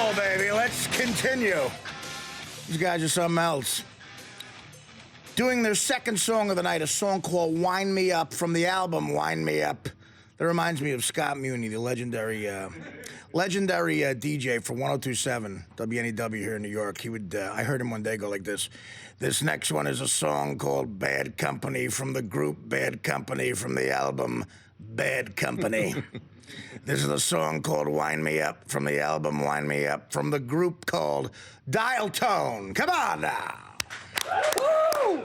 roll, baby. Let's continue. These guys are something else. Doing their second song of the night, a song called Wind Me Up from the album Wind Me Up. That reminds me of Scott Muni, the legendary DJ for 102.7 WNEW here in New York. He would, I heard him one day go like this. This next one is a song called Bad Company from the group Bad Company from the album Bad Company. This is a song called Wind Me Up from the album Wind Me Up from the group called Dialtone. Come on now. Woo!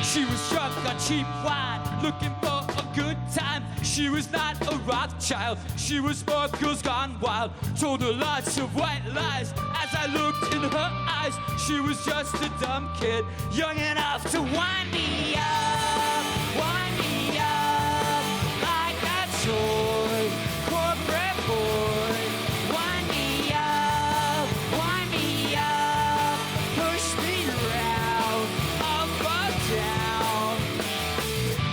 She was drunk on cheap wine, looking for a good time. She was not a Rothschild, she was more girls gone wild. Told her lots of white lies as I looked in her eyes. She was just a dumb kid, young enough to wind me up like a toy corporate boy. Wind me up, push me around, up or down.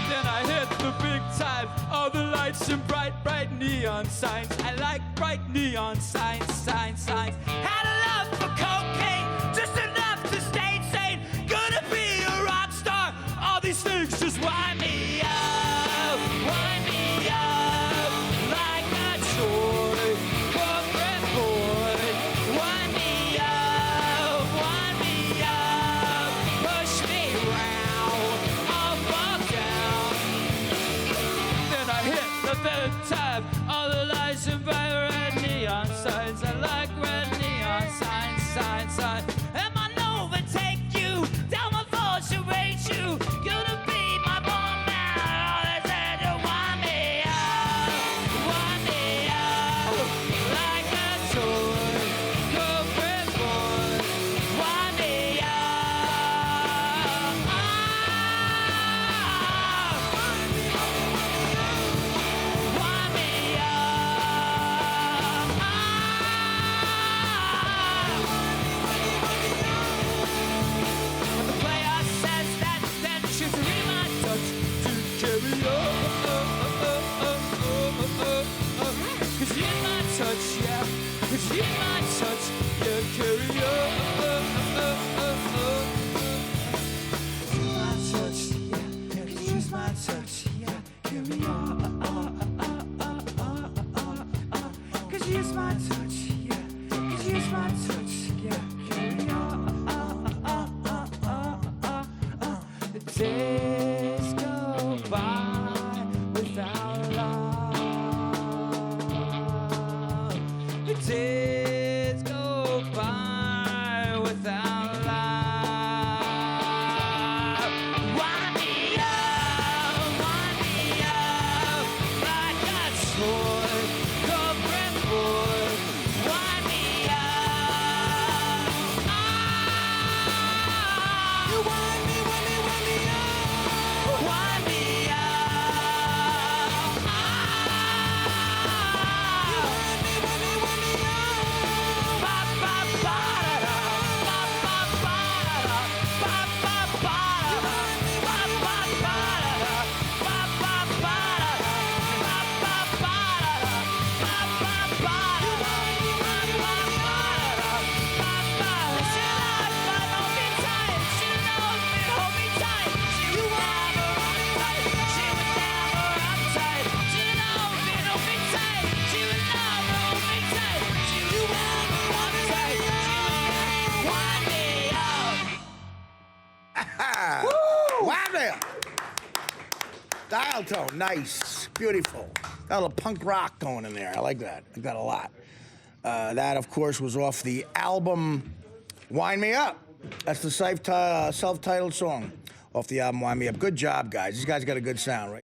Then I hit the big time, all the lights and bright, bright neon signs. I like bright neon signs, signs. Had a love for cocaine, just enough to stay sane. Gonna be a rock star, all these things just wind me up like a toy corporate boy. Wind me up, push me round, up or down. Then I hit the third time, all the lights and bright red neon signs. I like red neon signs. Am I overtake you? Down my voice to rate you. Gonna be my bomb now. All they said to wind me up like a toy corporate boy. Wind me up. Wind me When the player says that, then she's really my touch to carry on. 'Cause you're in my touch, yeah. 'Cause you're in my touch, yeah. Carry on. My touch, yeah. 'Cause you're my touch, yeah. Carry on. 'Cause you're my touch, yeah. 'Cause you're my touch, yeah. Carry on. The days go by without love. The days go by without love. Wind me up like a toy corporate boy. Wind me up. You wind me up. Wind me up. You wind me up. Ba ba ba da ba ba ba da ba ba ba da ba ba ba da ba ba ba da ba ba ba da ba ba ba da She loves me, hold me tight. She was never uptight. She was never uptight. She loves me, hold me tight. She was never hold me tight. She was never uptight. She was never wind me up. Wow there. Dialtone, nice, beautiful. Got a little punk rock going in there. I like that. I like that a lot. That, of course, was off the album Wind Me Up. That's the self-titled song off the album Wind Me Up. Good job, guys. These guys got a good sound, right?